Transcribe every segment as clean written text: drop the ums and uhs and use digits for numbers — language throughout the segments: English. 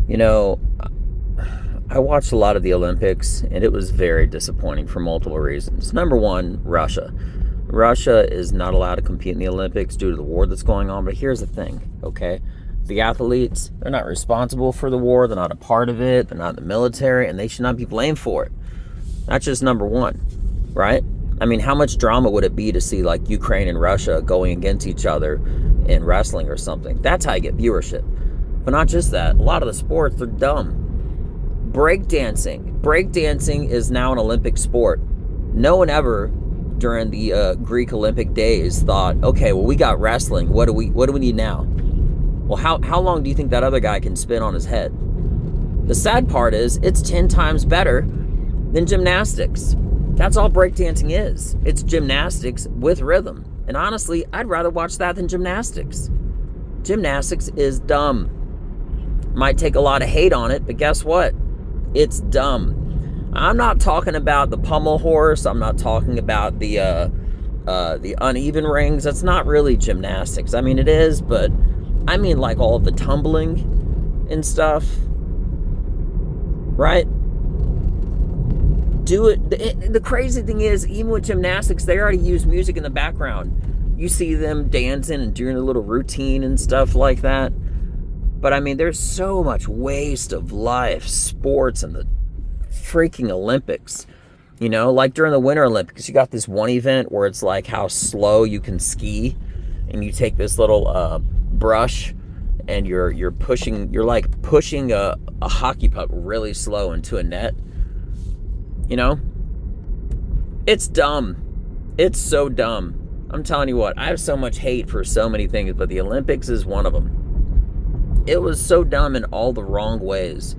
You know, I watched a lot of the Olympics, and it was very disappointing for multiple reasons. Number one, Russia. Russia is not allowed to compete in the Olympics due to the war that's going on. But here's the thing, okay? The athletes, they're not responsible for the war. They're not a part of it. They're not in the military, and they should not be blamed for it. That's just number one, right? I mean, how much drama would it be to see like Ukraine and Russia going against each other in wrestling or something? That's how you get viewership. But not just that. A lot of the sports are dumb. Breakdancing. Breakdancing is now an Olympic sport. No one ever during the Greek Olympic days thought, okay, well, we got wrestling. What do we need now? Well, how long do you think that other guy can spin on his head? The sad part is it's 10 times better than gymnastics. That's all breakdancing is. It's gymnastics with rhythm. And honestly, I'd rather watch that than gymnastics. Gymnastics is dumb. Might take a lot of hate on it, but guess what? It's dumb. I'm not talking about the pommel horse. I'm not talking about the uneven rings. That's not really gymnastics. I mean, it is, but I mean like all of the tumbling and stuff. Right? Do it. The crazy thing is, even with gymnastics, they already use music in the background. You see them dancing and doing a little routine and stuff like that. But I mean, there's so much waste of life, sports, and the freaking Olympics. You know, like during the Winter Olympics, you got this one event where it's like how slow you can ski, and you take this little brush, and you're like pushing a hockey puck really slow into a net. You know, it's dumb. It's so dumb. I'm telling you what, I have so much hate for so many things, but the Olympics is one of them. It was so dumb in all the wrong ways.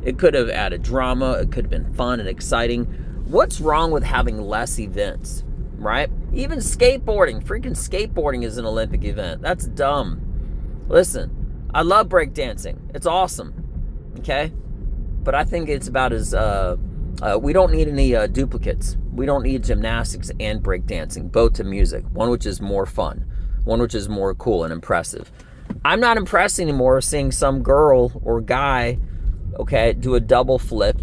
It could have added drama. It could have been fun and exciting. What's wrong with having less events, right? Even skateboarding. Freaking skateboarding is an Olympic event. That's dumb. Listen, I love breakdancing. It's awesome, okay? But I think it's about as... we don't need any duplicates. We don't need gymnastics and breakdancing, both to music. One which is more fun. One which is more cool and impressive. I'm not impressed anymore seeing some girl or guy, okay, do a double flip.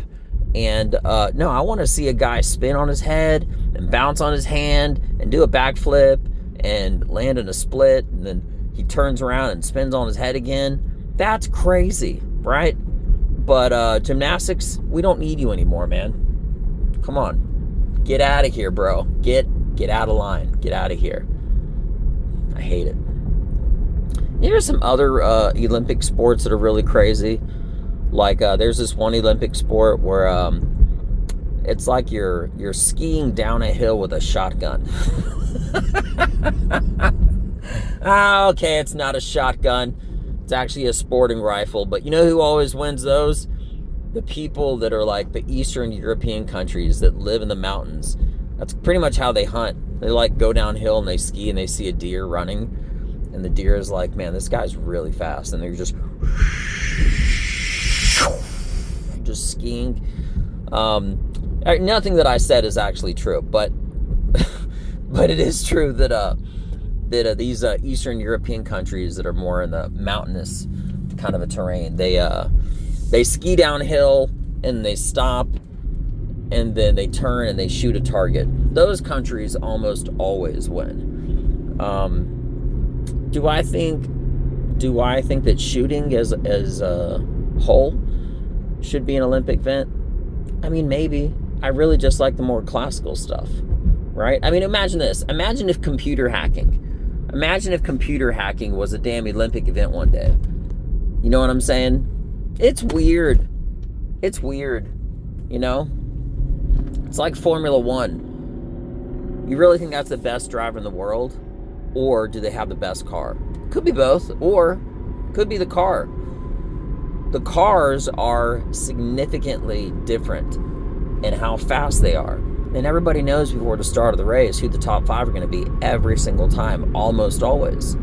And no, I want to see a guy spin on his head and bounce on his hand and do a backflip and land in a split. And then he turns around and spins on his head again. That's crazy, right? But gymnastics, we don't need you anymore, man. Come on. Get out of here, bro. Get out of line. Get out of here. I hate it. Here's some other Olympic sports that are really crazy. Like there's this one Olympic sport where it's like you're skiing down a hill with a shotgun. Okay, it's not a shotgun. It's actually a sporting rifle. But you know who always wins those? The people that are like the Eastern European countries that live in the mountains. That's pretty much how they hunt. They like go downhill and they ski and they see a deer running. And the deer is like, man, this guy's really fast. And they're just skiing. Nothing that I said is actually true, but it is true that these Eastern European countries that are more in the mountainous kind of a terrain, they ski downhill and they stop and then they turn and they shoot a target. Those countries almost always win. Do I think that shooting as a whole should be an Olympic event? I mean, maybe. I really just like the more classical stuff, right? I mean, imagine this. Imagine if computer hacking was a damn Olympic event one day. You know what I'm saying? It's weird. You know? It's like Formula One. You really think that's the best driver in the world? Or do they have the best car? Could be both, or could be the car. The cars are significantly different in how fast they are. And everybody knows before the start of the race who the top 5 are going to be every single time, almost always.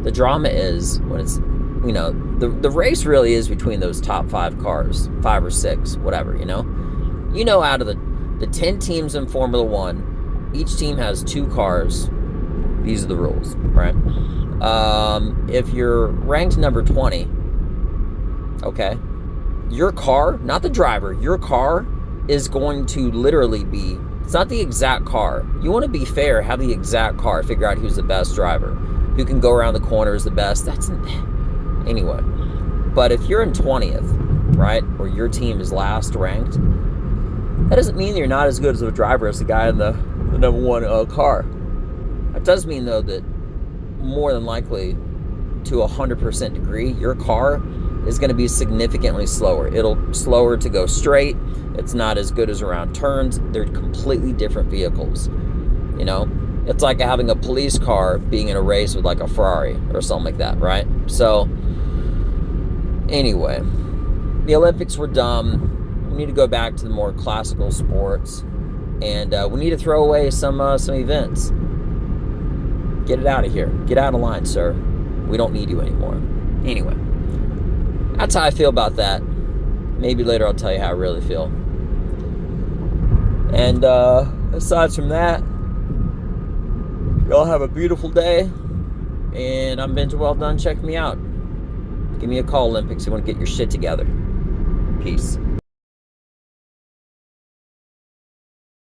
The drama is when it's, you know, the race really is between those top 5 cars, 5 or 6, whatever, you know? You know, out of the 10 teams in Formula One, each team has 2 cars. These are the rules, right? If you're ranked number 20, okay, your car, not the driver, your car is going to literally be, it's not the exact car. You want to be fair, have the exact car, figure out who's the best driver, who can go around the corners the best. Anyway. But if you're in 20th, right, or your team is last ranked, that doesn't mean you're not as good as a driver as the guy in the number one car. It does mean, though, that more than likely, to 100% degree, your car is going to be significantly slower. It'll slower to go straight. It's not as good as around turns. They're completely different vehicles. You know, it's like having a police car being in a race with like a Ferrari or something like that, right? So anyway, the Olympics were dumb. We need to go back to the more classical sports, and we need to throw away some events. Get it out of here. Get out of line, sir. We don't need you anymore. Anyway, that's how I feel about that. Maybe later I'll tell you how I really feel. And aside from that, y'all have a beautiful day. And I'm Benja Welldone. Check me out. Give me a call, Olympics. You want to get your shit together. Peace.